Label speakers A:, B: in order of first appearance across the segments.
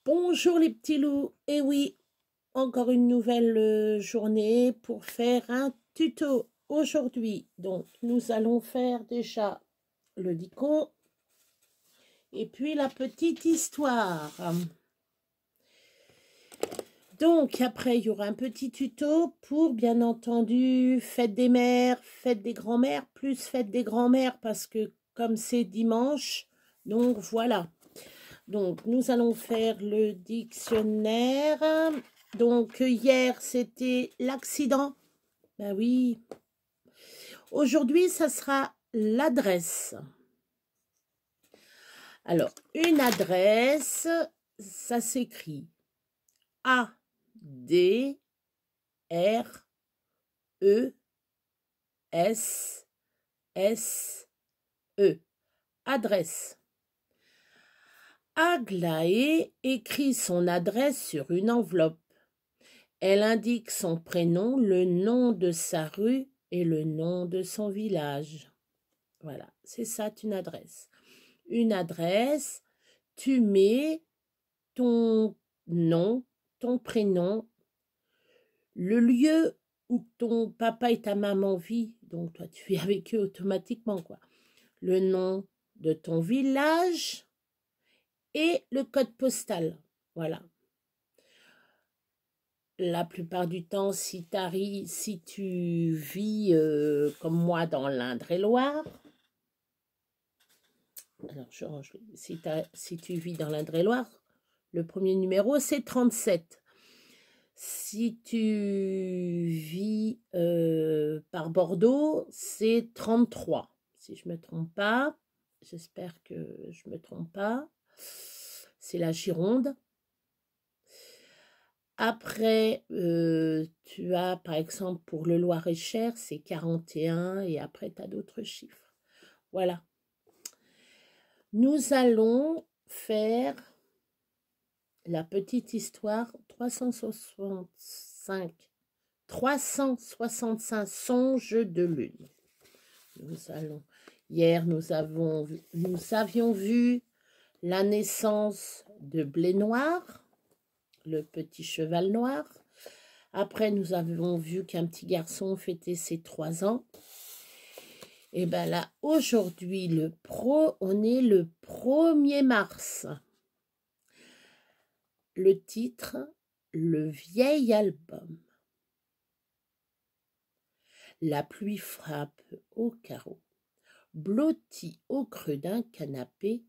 A: Bonjour les petits loups, et oui, encore une nouvelle journée pour faire un tuto aujourd'hui. Donc nous allons faire déjà le dico et puis la petite histoire. Donc après il y aura un petit tuto pour bien entendu fête des mères, fête des grands-mères, plus fête des grands-mères parce que comme c'est dimanche, donc voilà. Donc, nous allons faire le dictionnaire. Donc, hier, c'était l'accident. Ben oui. Aujourd'hui, ça sera l'adresse. Alors, une adresse, ça s'écrit A-D-R-E-S-S-E. Adresse. Aglaé écrit son adresse sur une enveloppe. Elle indique son prénom, le nom de sa rue et le nom de son village. Voilà, c'est ça une adresse. Une adresse, tu mets ton nom, ton prénom, le lieu où ton papa et ta maman vivent, donc toi tu vis avec eux automatiquement, quoi. Le nom de ton village et le code postal. Voilà. La plupart du temps, si tu vis comme moi dans l'Indre-et-Loire, alors je range, si tu vis dans l'Indre-et-Loire, le premier numéro c'est 37. Si tu vis par Bordeaux, c'est 33. Si je ne me trompe pas, j'espère que je ne me trompe pas, c'est la Gironde. Après, tu as, par exemple, pour le Loir-et-Cher, c'est 41 et après, tu as d'autres chiffres. Voilà. Nous allons faire la petite histoire 365 songes de lune. Hier, nous avions vu la naissance de Blé Noir, le petit cheval noir. Après, nous avons vu qu'un petit garçon fêtait ses 3 ans. Et bien là, aujourd'hui, on est le 1er mars. Le titre, Le vieil album. La pluie frappe au carreau. Blottie au creux d'un canapé,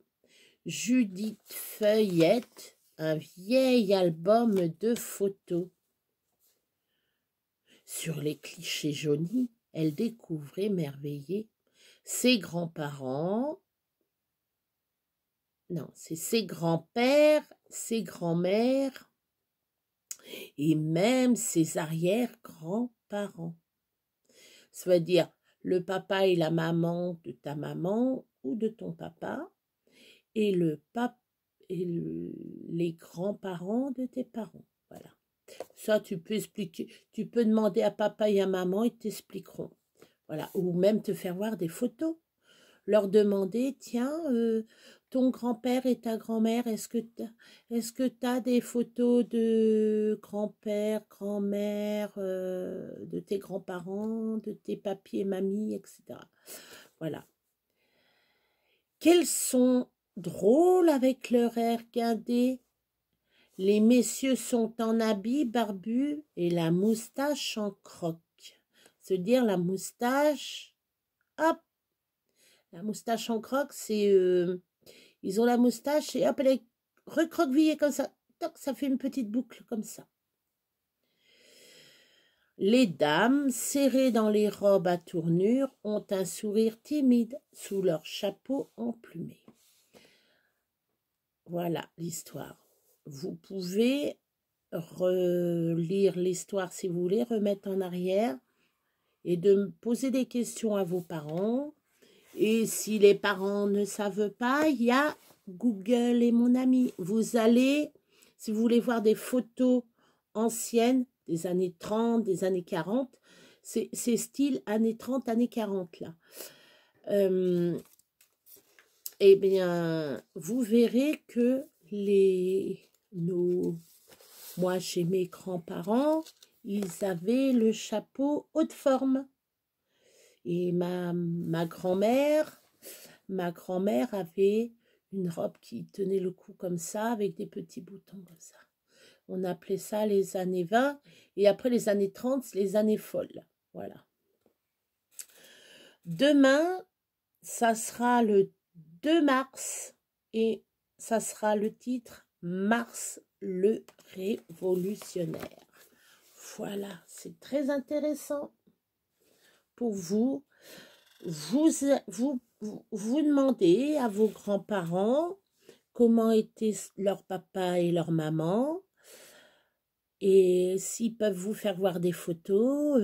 A: Judith feuillette un vieil album de photos. Sur les clichés jaunis, elle découvre émerveillée ses grands-parents, non, c'est ses grands-pères, ses grands-mères et même ses arrière-grands-parents. Ça veut dire le papa et la maman de ta maman ou de ton papa et les grands-parents de tes parents. Voilà. Ça, tu peux expliquer, tu peux demander à papa et à maman, ils t'expliqueront. Voilà. Ou même te faire voir des photos. Leur demander, tiens, ton grand-père et ta grand-mère, est-ce que tu as des photos de grand-père, grand-mère, de tes grands-parents, de tes papis et mamies, etc. Voilà. Quels sont drôles avec leur air guindé. Les messieurs sont en habits barbus et la moustache en croque. Se dire la moustache, hop, la moustache en croque, c'est... ils ont la moustache et hop, elle est recroquevillée comme ça. Toc, ça fait une petite boucle comme ça. Les dames, serrées dans les robes à tournure, ont un sourire timide sous leur chapeau emplumé. Voilà l'histoire. Vous pouvez relire l'histoire si vous voulez, remettre en arrière et de poser des questions à vos parents. Et si les parents ne savent pas, il y a Google et mon ami. Vous allez, si vous voulez voir des photos anciennes, des années 30, des années 40, c'est style années 30, années 40 là. Eh bien, vous verrez que les Moi, chez mes grands-parents, ils avaient le chapeau haute forme. Et ma grand-mère avait une robe qui tenait le cou comme ça, avec des petits boutons comme ça. On appelait ça les années 20. Et après les années 30, les années folles. Voilà. Demain, ça sera le 2 mars. Et ça sera le titre « Mars le révolutionnaire ». Voilà, c'est très intéressant pour vous. Vous demandez à vos grands-parents comment étaient leur papa et leur maman, et s'ils peuvent vous faire voir des photos,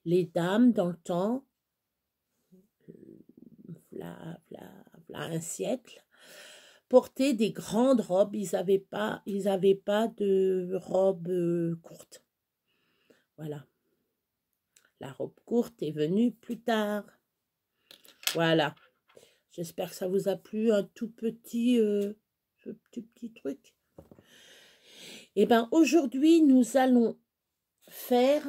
A: les dames dans le temps, là, un siècle, portaient des grandes robes. Ils n'avaient pas de robe courte. Voilà. La robe courte est venue plus tard. Voilà. J'espère que ça vous a plu, un tout petit, petit truc. Eh bien, aujourd'hui, nous allons faire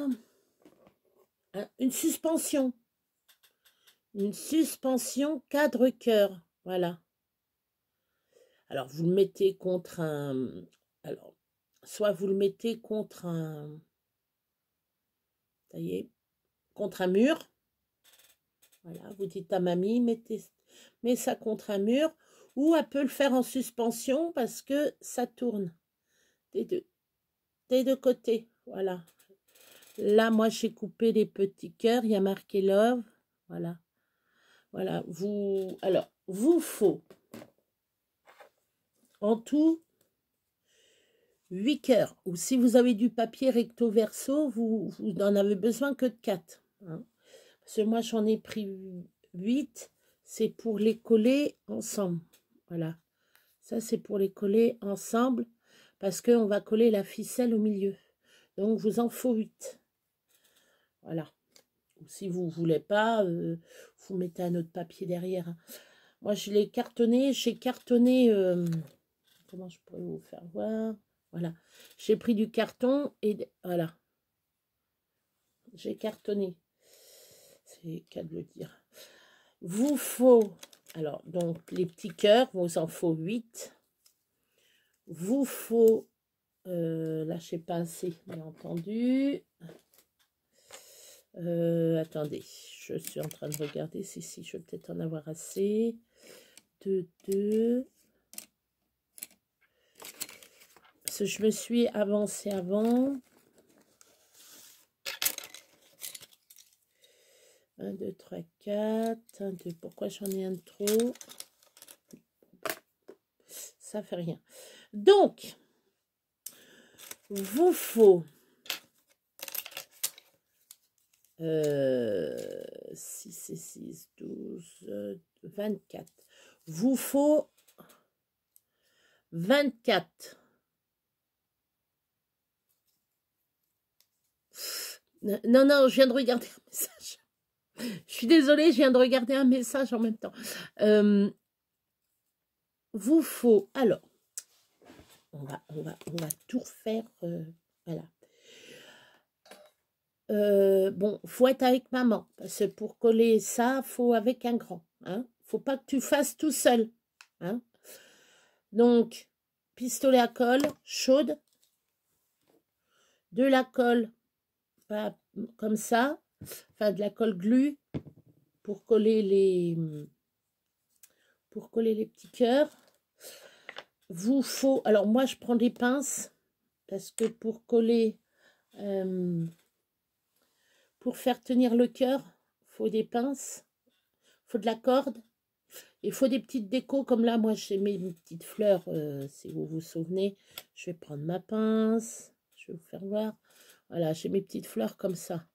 A: une suspension. Une suspension cadre-cœur. Voilà. Alors, vous le mettez contre un... Alors, soit vous le mettez contre un... Ça y est, contre un mur. Voilà, vous dites à mamie, mets ça contre un mur. Ou elle peut le faire en suspension parce que ça tourne. Des deux côtés. Voilà. Là, moi, j'ai coupé les petits cœurs. Il y a marqué love. Voilà. Voilà. Alors, vous faut en tout 8 cœurs. Ou si vous avez du papier recto verso, vous n'en avez besoin que de 4. Hein. Parce que moi, j'en ai pris 8. C'est pour les coller ensemble. Voilà. Ça, c'est pour les coller ensemble. Parce qu'on va coller la ficelle au milieu. Donc, vous en faut 8. Voilà. Ou si vous ne voulez pas, vous mettez un autre papier derrière. Hein. Moi, je l'ai cartonné. J'ai cartonné... comment je pourrais vous faire voir? Voilà. J'ai pris du carton et... Voilà. J'ai cartonné. C'est qu'à de le dire. Vous faut... Alors, donc, les petits cœurs, vous en faut 8. Vous faut... là, je sais pas assez, bien entendu. Attendez, je suis en train de regarder si je vais peut-être en avoir assez. 2. Parce que je me suis avancée avant. 1, 2, 3, 4. 1, 2. Pourquoi j'en ai un de trop? Ça fait rien. Donc, vous faut 6 et 6, 12, 24. Vous faut 24. Non, je viens de regarder un message. Je suis désolée, je viens de regarder un message en même temps. Vous faut... Alors, on va tout refaire. Voilà. Bon, faut être avec maman. Parce que pour coller ça, faut avec un grand. Hein. Faut pas que tu fasses tout seul. Hein. Donc, pistolet à colle chaude. De la colle, pas comme ça. Enfin, de la colle glu pour coller les petits cœurs. Vous faut... Alors, moi, je prends des pinces. Parce que pour coller... pour faire tenir le cœur, il faut des pinces, il faut de la corde, il faut des petites décos, comme là, moi, j'ai mes petites fleurs, si vous vous souvenez. Je vais prendre ma pince, je vais vous faire voir. Voilà, j'ai mes petites fleurs comme ça.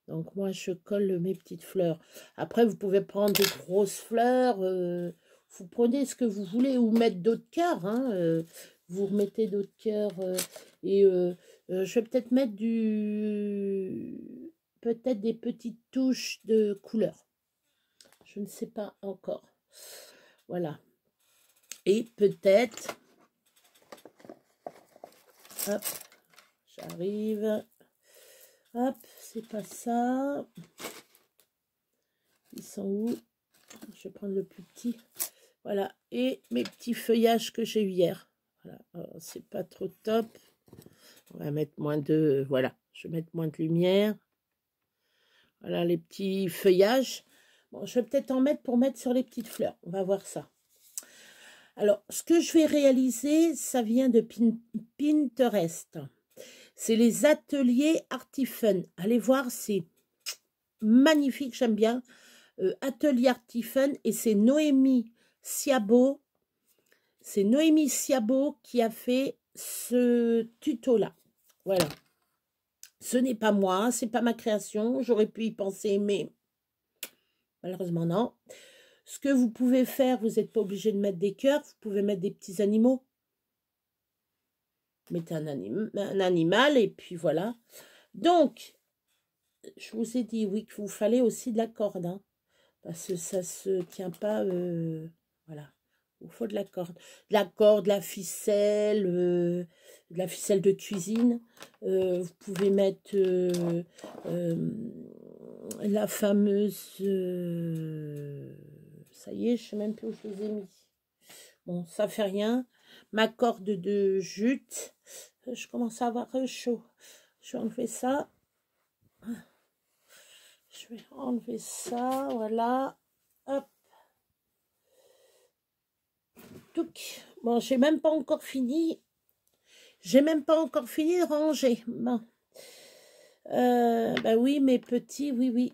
A: Donc, moi, je colle mes petites fleurs. Après, vous pouvez prendre des grosses fleurs, vous prenez ce que vous voulez, ou mettre d'autres cœurs, hein, vous remettez d'autres cœurs, et je vais peut-être mettre peut-être des petites touches de couleur. Je ne sais pas encore. Voilà. Et peut-être Hop, j'arrive. Hop, c'est pas ça. Ils sont où? Je vais prendre le plus petit. Voilà, et mes petits feuillages que j'ai eu hier. Voilà, c'est pas trop top. On va mettre moins de... Voilà, je vais mettre moins de lumière. Voilà les petits feuillages. Bon, je vais peut-être en mettre pour mettre sur les petites fleurs. On va voir ça. Alors, ce que je vais réaliser, ça vient de Pinterest. C'est les ateliers Artifun. Allez voir, c'est magnifique, j'aime bien. Atelier Artifun, et c'est Noémie Siabo. C'est Noémie Siabo qui a fait ce tuto-là. Voilà. Ce n'est pas moi, c'est pas ma création. J'aurais pu y penser, mais malheureusement non. Ce que vous pouvez faire, vous n'êtes pas obligé de mettre des cœurs, vous pouvez mettre des petits animaux. Mettez un animal et puis voilà. Donc, je vous ai dit, oui, qu'il vous fallait aussi de la corde, hein, parce que ça se tient pas, voilà. Il faut de la corde. De la corde, de la ficelle de cuisine. Vous pouvez mettre la fameuse... ça y est, je ne sais même plus où je les ai mis. Bon, ça fait rien. Ma corde de jute. Je commence à avoir chaud. Je vais enlever ça. Je vais enlever ça, voilà. Hop. Touc. Bon, j'ai même pas encore fini. J'ai même pas encore fini de ranger. Bon. Bah oui, mes petits, oui.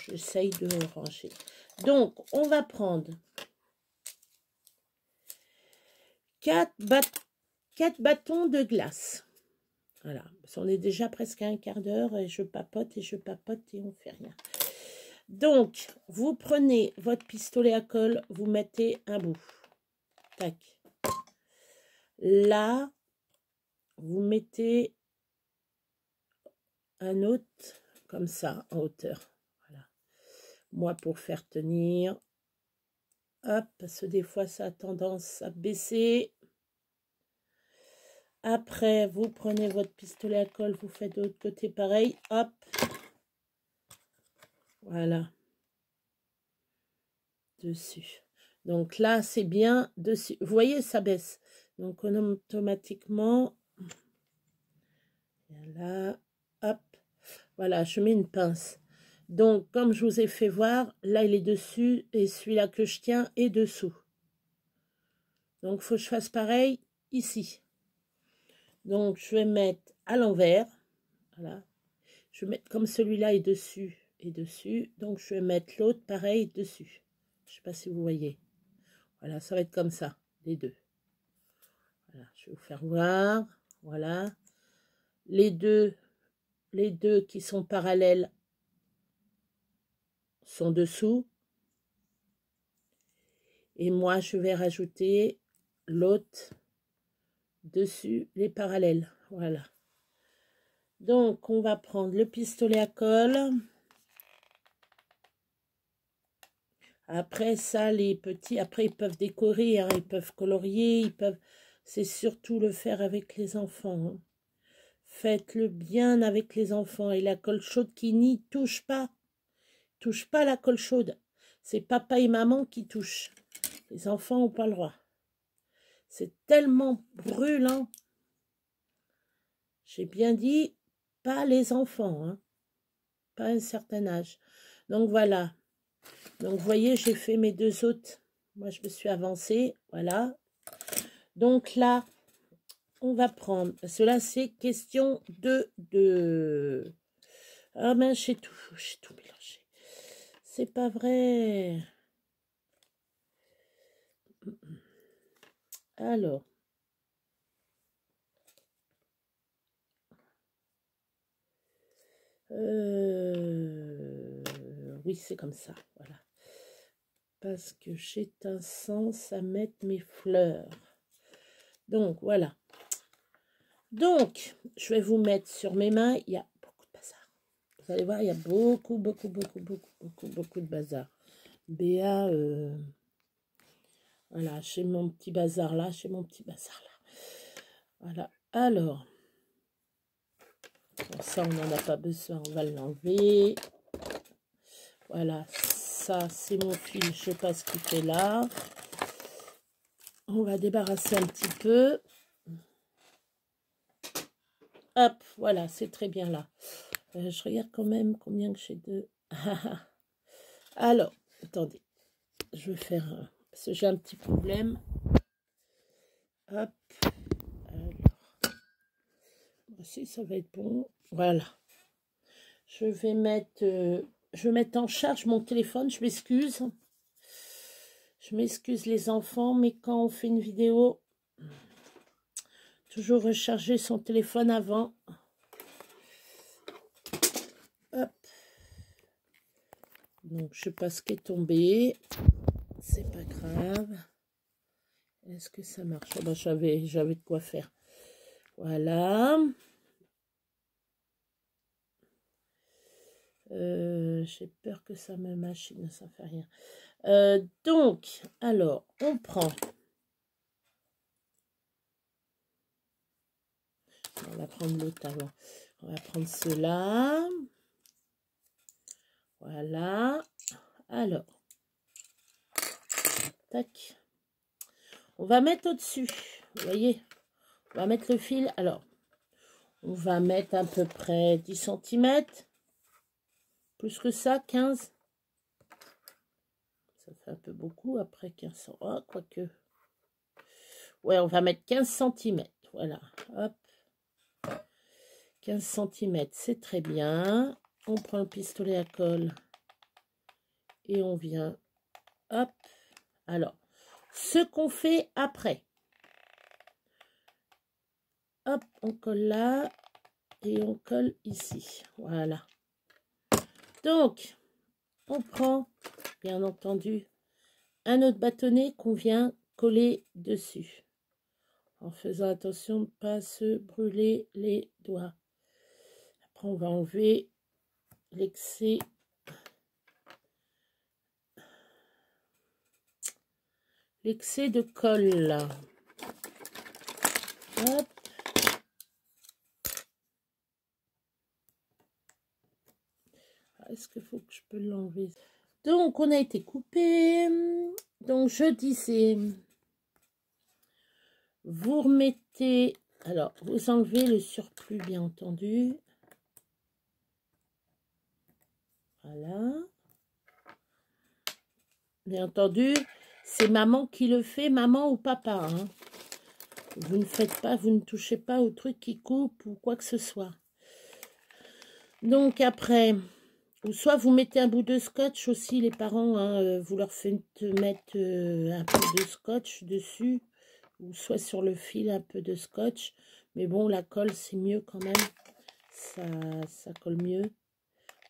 A: J'essaye de ranger. Donc, on va prendre 4 bâtons de glace. Voilà. On est déjà presque à un quart d'heure et je papote et on fait rien. Donc, vous prenez votre pistolet à colle, vous mettez un bout. Tac. Là, vous mettez un autre comme ça en hauteur. Voilà. Moi, pour faire tenir, hop, parce que des fois, ça a tendance à baisser. Après, vous prenez votre pistolet à colle, vous faites de l'autre côté pareil. Hop. Voilà. Dessus. Donc là, c'est bien dessus. Vous voyez, ça baisse. Donc, automatiquement, là, hop. Voilà, je mets une pince. Donc, comme je vous ai fait voir, là, il est dessus et celui-là que je tiens est dessous. Donc, il faut que je fasse pareil ici. Donc, je vais mettre à l'envers. Voilà. Je vais mettre comme celui-là est dessus et dessus. Donc, je vais mettre l'autre pareil dessus. Je ne sais pas si vous voyez. Voilà, ça va être comme ça, les deux. Voilà, je vais vous faire voir. Voilà. Les deux qui sont parallèles sont dessous. Et moi, je vais rajouter l'autre dessus, les parallèles. Voilà. Donc, on va prendre le pistolet à colle. Après ça, les petits, après, ils peuvent décorer, hein, ils peuvent colorier, ils peuvent... C'est surtout le faire avec les enfants. Hein. Faites-le bien avec les enfants. Et la colle chaude qui n'y touche pas. Touche pas la colle chaude. C'est papa et maman qui touchent. Les enfants n'ont pas le droit. C'est tellement brûlant. J'ai bien dit, pas les enfants, hein. Pas à un certain âge. Donc voilà. Donc vous voyez, j'ai fait mes deux autres. Moi, je me suis avancée. Voilà. Donc là, on va prendre. Cela, c'est question de... Ah ben, j'ai tout mélangé. C'est pas vrai. Alors. Oui, c'est comme ça, voilà. Parce que j'ai un sens à mettre mes fleurs. Donc, voilà. Donc, je vais vous mettre sur mes mains. Il y a beaucoup de bazar. Vous allez voir, il y a beaucoup de bazar. Béa, voilà, j'ai mon petit bazar là, Voilà. Alors, bon, ça, on n'en a pas besoin. On va l'enlever. Voilà. Ça, c'est mon fil. Je ne sais pas ce qu'il fait là. On va débarrasser un petit peu. Hop, voilà, c'est très bien là. Je regarde quand même combien que j'ai de... Alors, attendez. Je vais faire... parce que j'ai un petit problème. Hop. Alors. Voici, ça va être bon. Voilà. Je vais mettre en charge mon téléphone. Je m'excuse. Je m'excuse les enfants, mais quand on fait une vidéo, toujours recharger son téléphone avant. Hop. Donc, je sais pas ce qui est tombé. C'est pas grave. Est-ce que ça marche? Oh, ben, j'avais de quoi faire. Voilà. J'ai peur que ça me machine, ça fait rien. Donc, alors, on prend. On va prendre l'autre avant. On va prendre cela. Voilà. Alors. Tac. On va mettre au-dessus. Vous voyez? On va mettre le fil. Alors, on va mettre à peu près 10 cm. Plus que ça, 15. Ça fait un peu beaucoup après 15. Oh, quoique. Ouais, on va mettre 15 cm. Voilà. Hop. 15 cm, c'est très bien. On prend le pistolet à colle. Et on vient. Hop. Alors, ce qu'on fait après. Hop, on colle là. Et on colle ici. Voilà. Donc, on prend, bien entendu, un autre bâtonnet qu'on vient coller dessus. En faisant attention de ne pas se brûler les doigts. Après, on va enlever l'excès de colle. Hop. Est-ce qu'il faut que je peux l'enlever? Donc, on a été coupé. Donc, je disais, vous remettez... Alors, vous enlevez le surplus, bien entendu. Voilà. Bien entendu, c'est maman qui le fait, maman ou papa. Hein. Vous ne faites pas, vous ne touchez pas au truc qui coupe ou quoi que ce soit. Donc, après... Ou soit vous mettez un bout de scotch aussi, les parents, hein, vous leur faites mettre un peu de scotch dessus, ou soit sur le fil un peu de scotch. Mais bon, la colle, c'est mieux quand même. Ça colle mieux.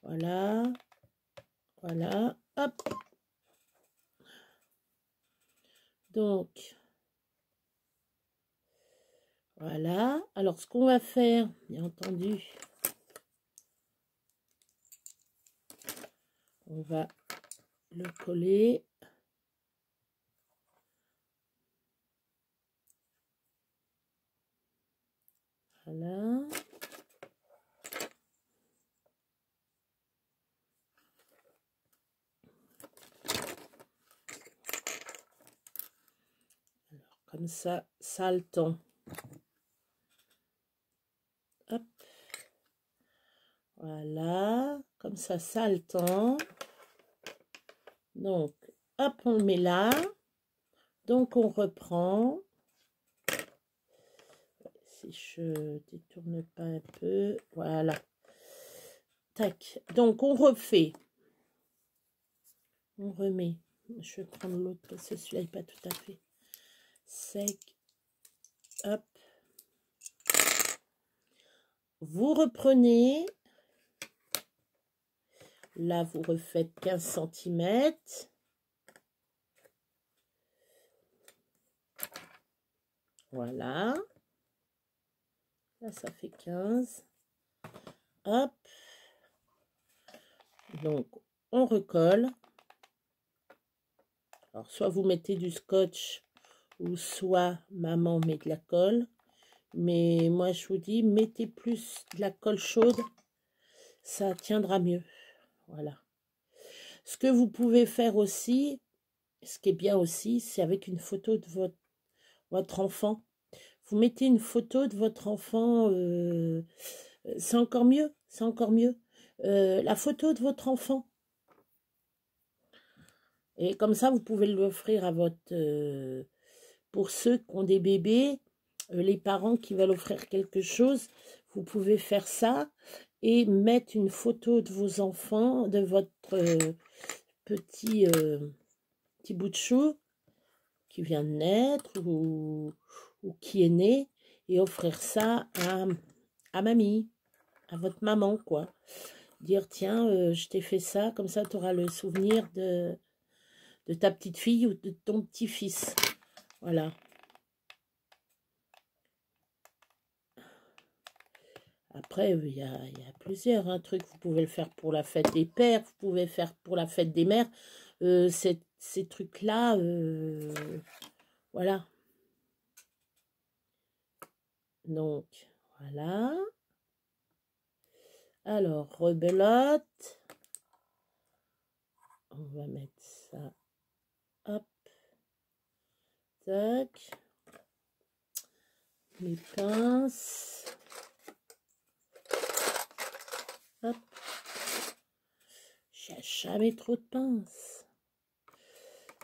A: Voilà. Voilà. Hop. Donc, voilà. Alors, ce qu'on va faire, bien entendu, on va le coller. Voilà. Alors, comme ça a le temps. Hop. Voilà. Comme ça a le temps. Donc, hop, on le met là. Donc, on reprend. Si je détourne pas un peu. Voilà. Tac. Donc, on refait. On remet. Je vais prendre l'autre parce que celui-là n'est pas tout à fait sec. Hop. Vous reprenez. Là, vous refaites 15 cm. Voilà. Là, ça fait 15. Hop. Donc, on recolle. Alors, soit vous mettez du scotch, ou soit maman met de la colle. Mais moi, je vous dis, mettez plus de la colle chaude, ça tiendra mieux. Voilà. Ce que vous pouvez faire aussi, ce qui est bien aussi, c'est avec une photo de votre enfant. Vous mettez une photo de votre enfant, c'est encore mieux, c'est encore mieux. La photo de votre enfant. Et comme ça, vous pouvez l'offrir à votre... pour ceux qui ont des bébés, les parents qui veulent offrir quelque chose, vous pouvez faire ça et mettre une photo de vos enfants, de votre petit bout de chou qui vient de naître ou qui est né, et offrir ça à mamie, à votre maman, quoi. Dire, tiens, je t'ai fait ça, comme ça tu auras le souvenir de ta petite fille ou de ton petit-fils. Voilà. Après, il y a plusieurs trucs. Vous pouvez le faire pour la fête des pères, vous pouvez le faire pour la fête des mères. Ces trucs-là, voilà. Donc, voilà. Alors, rebelote. On va mettre ça. Hop. Tac. Les pinces. Hop. J'ai jamais trop de pinces.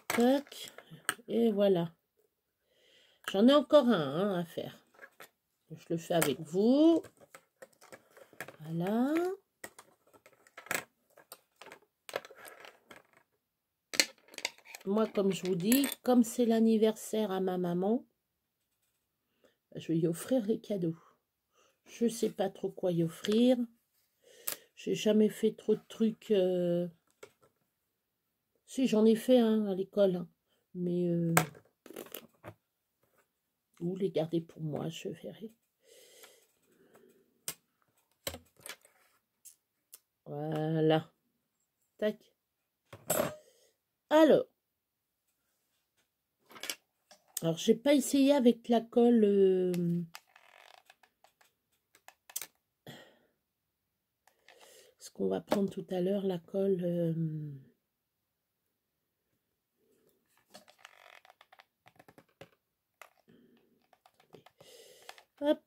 A: Tac. Et voilà. J'en ai encore un à faire. Je le fais avec vous. Voilà. Moi, comme je vous dis, comme c'est l'anniversaire à ma maman, je vais lui offrir les cadeaux. Je ne sais pas trop quoi y offrir. J'ai jamais fait trop de trucs. Si, j'en ai fait à l'école. Mais ou les garder pour moi, je verrai. Voilà. Tac. Alors, j'ai pas essayé avec la colle. Ce qu'on va prendre tout à l'heure, la colle. Hop.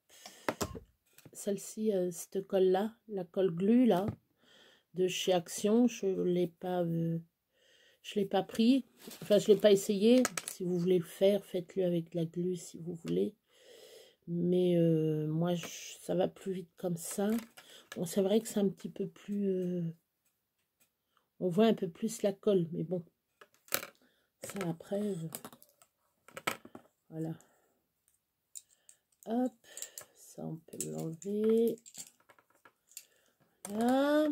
A: Celle-ci, cette colle-là, la colle glue, là, de chez Action, je l'ai pas pris. Enfin, je l'ai pas essayé. Si vous voulez le faire, faites-le avec de la glue si vous voulez. Mais moi, ça va plus vite comme ça. Bon, c'est vrai que c'est un petit peu plus... on voit un peu plus la colle, mais bon. Ça, après... voilà. Hop. Ça, on peut l'enlever. Voilà.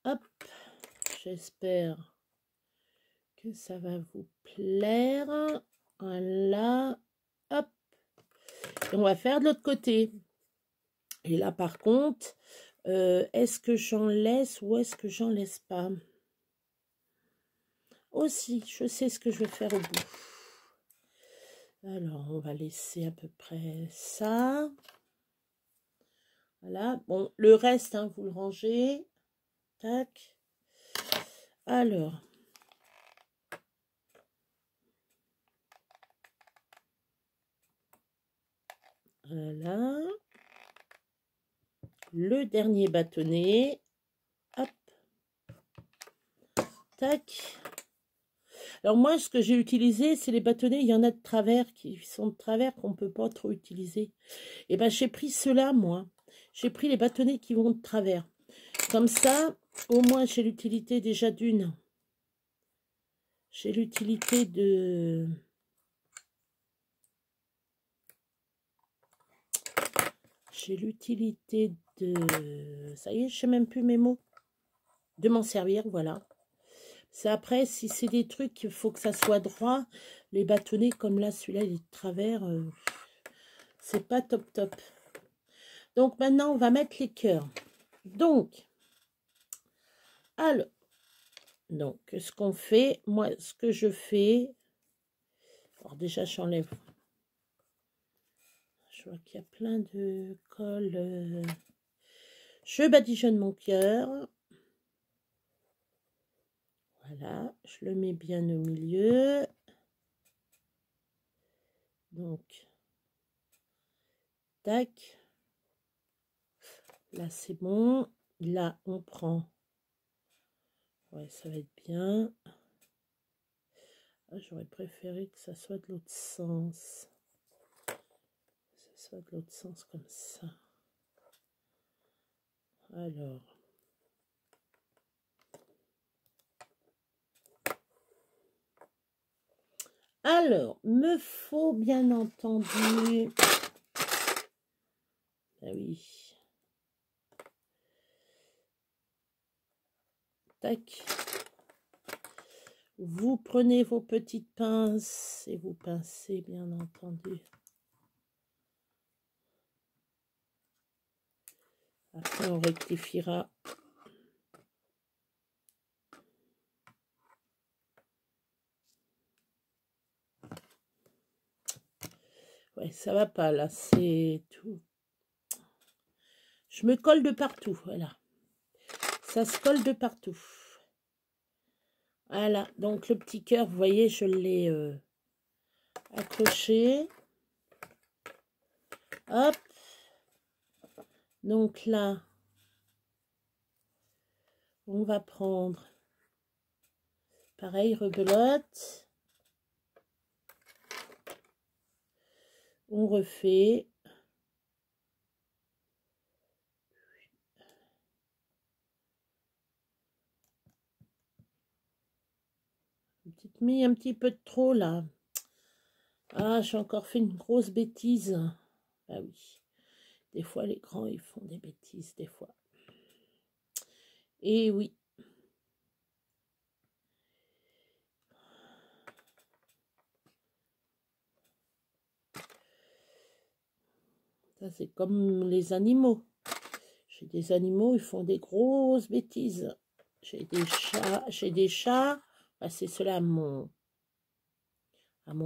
A: Hop. J'espère que ça va vous plaire. Voilà. Hop. Et on va faire de l'autre côté. Et là, par contre, est-ce que j'en laisse ou est-ce que j'en laisse pas? Aussi, je sais ce que je vais faire au bout. Alors, on va laisser à peu près ça. Voilà. Bon, le reste, vous le rangez. Tac. Alors. Voilà. Le dernier bâtonnet. Hop. Tac. Alors moi, ce que j'ai utilisé, c'est les bâtonnets. Il y en a de travers qui sont de travers qu'on ne peut pas trop utiliser. Et ben j'ai pris ceux-là, moi. J'ai pris les bâtonnets qui vont de travers. Comme ça, au moins, j'ai l'utilité déjà d'une. J'ai l'utilité de... J'ai l'utilité de... Ça y est, je sais même plus mes mots. De m'en servir, voilà. C'est après, si c'est des trucs, il faut que ça soit droit. Les bâtonnets comme là, celui-là, il est de travers. C'est pas top top. Donc maintenant, on va mettre les cœurs. Donc, alors, Donc, ce qu'on fait, moi, ce que je fais... Alors déjà, j'enlève. Je vois qu'il y a plein de colle. Je badigeonne mon cœur. Voilà, je le mets bien au milieu. Donc, tac. Là, c'est bon. Là, on prend. Ouais, ça va être bien. Ah, j'aurais préféré que ça soit de l'autre sens. Que ça soit de l'autre sens comme ça. Alors, me faut bien entendu... Ah oui. Tac. Vous prenez vos petites pinces et vous pincez, bien entendu. Après, on rectifiera. Ouais, ça va pas, là, c'est tout. Je me colle de partout, voilà. Ça se colle de partout. Voilà, donc le petit cœur, vous voyez, je l'ai accroché. Hop. Donc là, on va prendre, pareil, rebelote. On refait. Petite mis un petit peu de trop là. Ah, j'ai encore fait une grosse bêtise. Ah oui. Des fois, les grands, ils font des bêtises, des fois. Et oui. Ça, c'est comme les animaux. J'ai des animaux, ils font des grosses bêtises. J'ai des chats. Ah, c'est cela à mon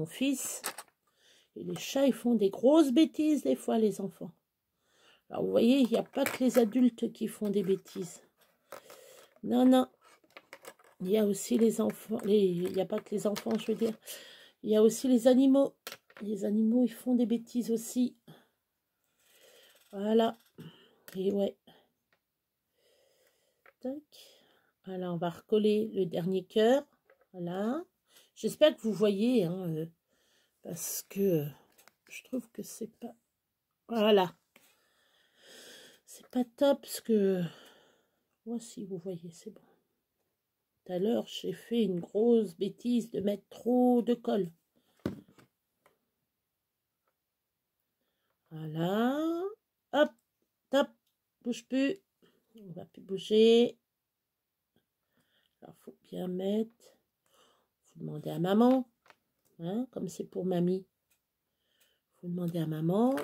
A: fils. Et les chats, ils font des grosses bêtises, des fois, les enfants. Alors, vous voyez, il n'y a pas que les adultes qui font des bêtises. Non, non. Il y a aussi les enfants. Il n'y a pas que les enfants, je veux dire. Il y a aussi les animaux. Les animaux, ils font des bêtises aussi. Voilà. Et ouais. Tac. Alors, on va recoller le dernier cœur. Voilà. J'espère que vous voyez, hein, parce que je trouve que c'est pas... Voilà. C'est pas top, parce que... Voici, vous voyez, c'est bon. Tout à l'heure, j'ai fait une grosse bêtise de mettre trop de colle. Voilà. Hop, top. Bouge plus. On va plus bouger. Alors, faut bien mettre. Faut demander à maman. Hein, comme c'est pour mamie. Faut demander à maman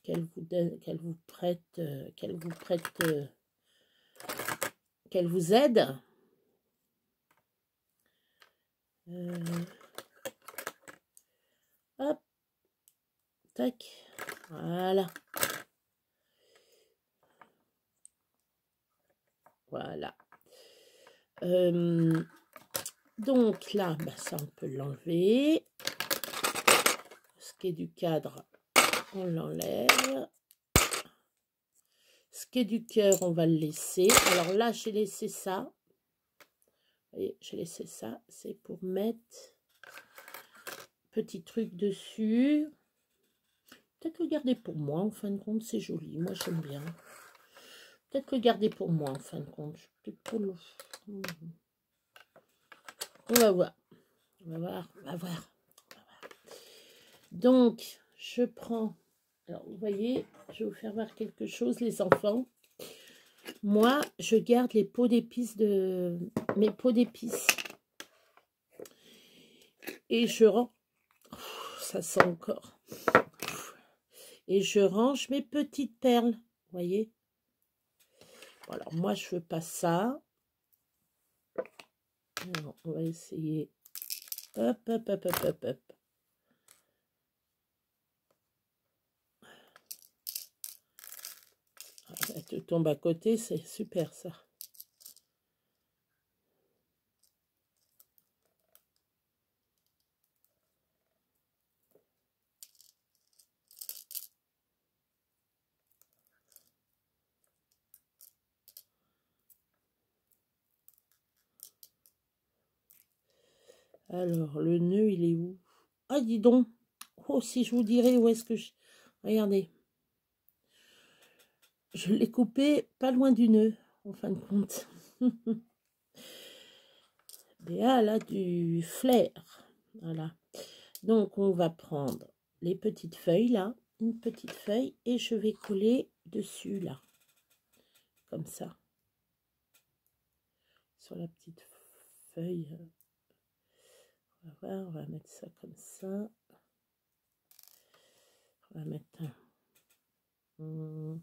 A: qu'elle vous donne, qu'elle vous prête, qu'elle vous aide. Hop. Tac. Voilà. Voilà. Donc là, bah, ça on peut l'enlever. Ce qui est du cadre, on l'enlève. Ce qui est du cœur, on va le laisser. Alors là, j'ai laissé ça. Vous voyez, j'ai laissé ça. C'est pour mettre petit truc dessus. Peut-être le garder pour moi, en fin de compte, c'est joli. Moi, j'aime bien. Peut-être le garder pour moi, en fin de compte. Pour le... On va voir. On va voir. On va voir. Donc, je prends... Alors, vous voyez, je vais vous faire voir quelque chose, les enfants. Moi, je garde les pots d'épices de... Mes pots d'épices. Et je range... Ça sent encore. Et je range mes petites perles. Vous voyez? Alors, moi, je veux pas ça. On va essayer. Hop, hop, hop, hop, hop, hop. Elle te tombe à côté, c'est super ça. Alors, le nœud, il est où? Ah, dis donc. Oh, si je vous dirais où est-ce que je... Regardez. Je l'ai coupé pas loin du nœud, en fin de compte. Béa, elle a du flair. Voilà. Donc, on va prendre les petites feuilles, là. Une petite feuille. Et je vais coller dessus, là. Comme ça. Sur la petite feuille. On va voir, on va mettre ça comme ça. On va mettre un...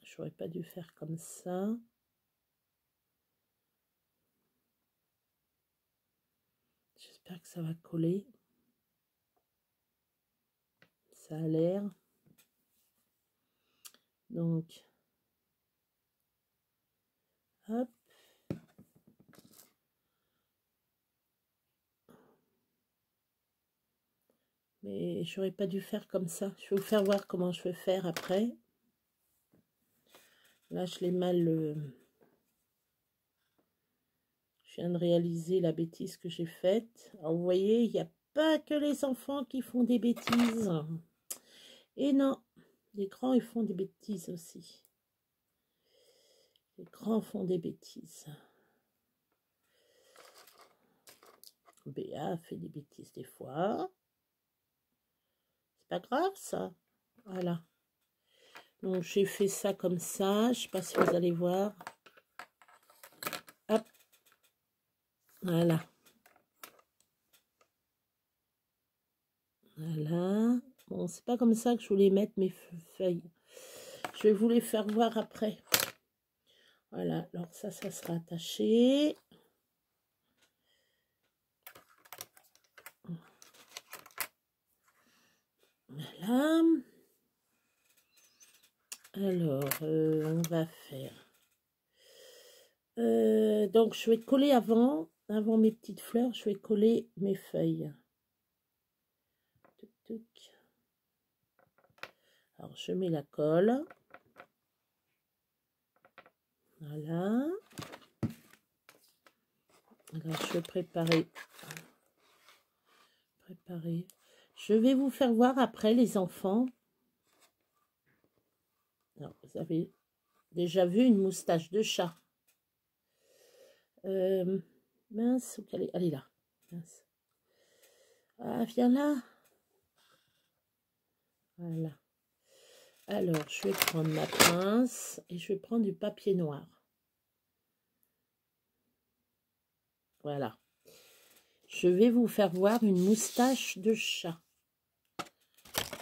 A: J'aurais pas dû faire comme ça. J'espère que ça va coller. Ça a l'air. Donc, hop. Mais j'aurais pas dû faire comme ça. Je vais vous faire voir comment je vais faire après. Là, je l'ai mal... Je viens de réaliser la bêtise que j'ai faite. Alors, vous voyez, il n'y a pas que les enfants qui font des bêtises. Et non, les grands, ils font des bêtises aussi. Les grands font des bêtises. Béa fait des bêtises des fois. C'est pas grave, ça. Voilà. Donc, j'ai fait ça comme ça. Je sais pas si vous allez voir. Hop. Voilà. Voilà. Bon, c'est pas comme ça que je voulais mettre mes feuilles. Je vais vous les faire voir après. Voilà. Alors, ça sera attaché. Voilà. Alors, on va faire... donc, je vais coller avant mes petites fleurs, je vais coller mes feuilles. Tuc, tuc. Alors, je mets la colle. Voilà. Alors, je vais préparer. Je vais vous faire voir après, les enfants. Alors, vous avez déjà vu une moustache de chat. Mince, elle est là. Mince. Ah, viens là. Voilà. Alors, je vais prendre ma pince et je vais prendre du papier noir. Voilà. Je vais vous faire voir une moustache de chat.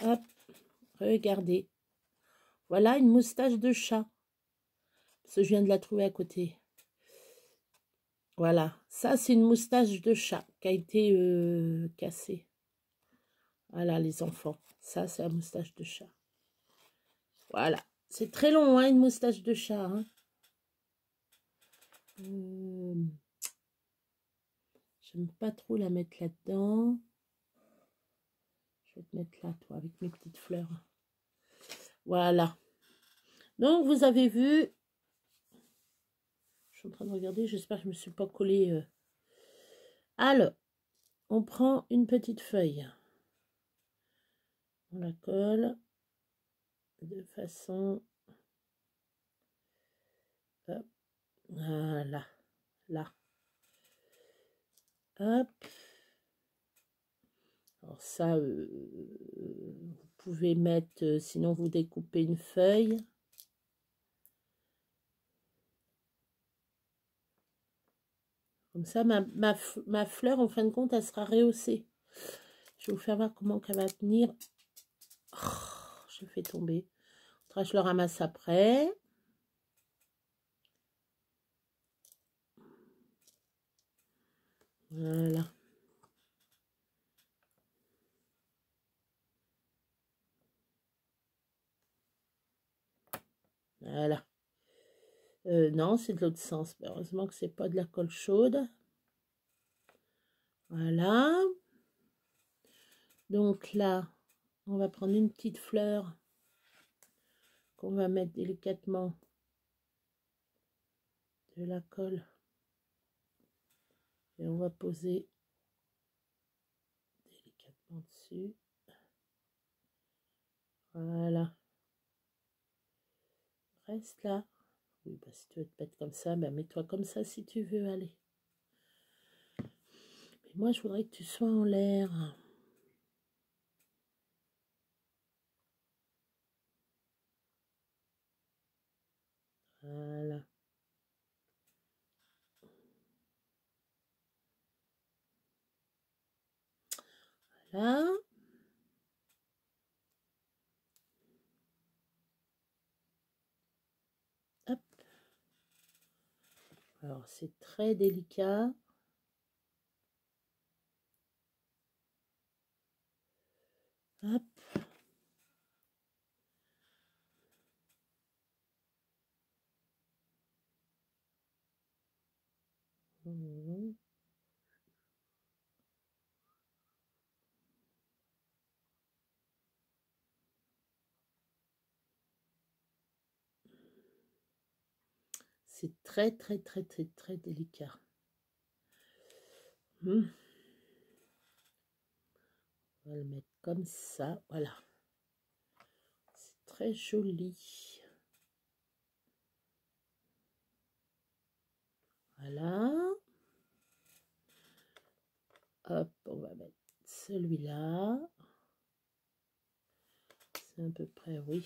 A: Hop, regardez. Voilà une moustache de chat. Parce que je viens de la trouver à côté. Voilà, ça c'est une moustache de chat qui a été cassée. Voilà les enfants, ça c'est la moustache de chat. Voilà, c'est très long hein, une moustache de chat. Hein. J'aime pas trop la mettre là-dedans. Je vais te mettre là, toi, avec mes petites fleurs. Voilà. Donc vous avez vu. Je suis en train de regarder, j'espère que je ne me suis pas collée. Alors, on prend une petite feuille. On la colle de façon... Hop, voilà, là. Hop. Alors ça, vous pouvez mettre, sinon vous découpez une feuille. Comme ça, ma fleur, en fin de compte, elle sera rehaussée. Je vais vous faire voir comment elle va tenir. Oh, j'ai fait tomber. Je le ramasse après. Voilà. Voilà. Non, c'est de l'autre sens. Heureusement que c'est pas de la colle chaude. Voilà. Donc là, on va prendre une petite fleur qu'on va mettre délicatement de la colle. Et on va poser délicatement dessus. Voilà. Reste là. Oui, bah, si tu veux te mettre comme ça, bah, mets-toi comme ça si tu veux, allez. Mais moi, je voudrais que tu sois en l'air. Voilà. Voilà. Hop. Alors, c'est très délicat. Hop. C'est très, très, très, très, très délicat. On va le mettre comme ça. Voilà. C'est très joli. Voilà. Hop, on va mettre celui-là. C'est à peu près, oui.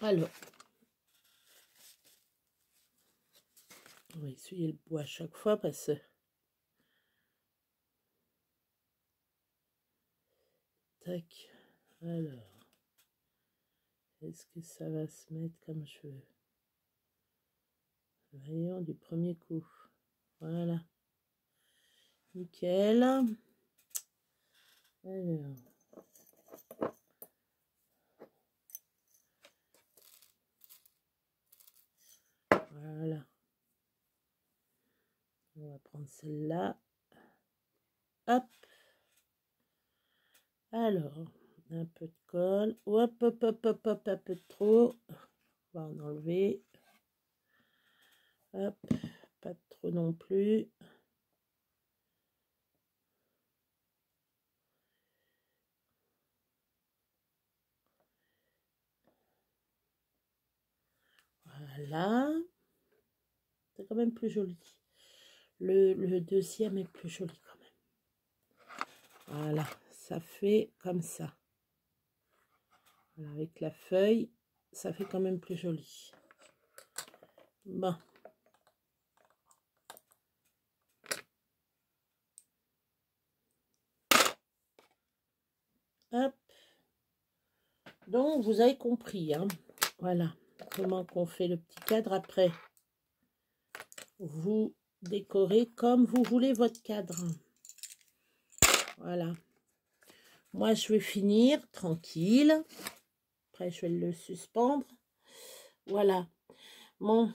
A: Alors, on va essuyer le bois à chaque fois parce que... Tac. Alors, est-ce que ça va se mettre comme je veux? Voyons du premier coup. Voilà. Nickel. Alors. Voilà. On va prendre celle-là. Hop. Alors, un peu de colle. Hop, hop, hop, hop, hop, un peu de trop. On va en enlever. Hop, pas de trop non plus. Voilà. C'est quand même plus joli. Le deuxième est plus joli quand même. Voilà, ça fait comme ça. Voilà, avec la feuille, ça fait quand même plus joli. Bon. Hop. Donc, vous avez compris, hein. Voilà, comment qu'on fait le petit cadre après. Vous décorez comme vous voulez votre cadre. Voilà. Moi, je vais finir tranquille. Après, je vais le suspendre. Voilà. Bon,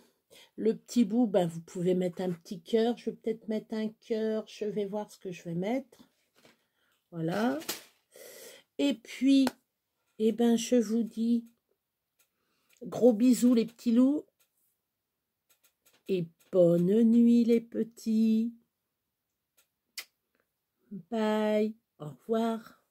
A: le petit bout, ben, vous pouvez mettre un petit cœur. Je vais peut-être mettre un cœur. Je vais voir ce que je vais mettre. Voilà. Et puis, eh ben, je vous dis gros bisous les petits loups. Et bonne nuit les petits. Bye. Au revoir.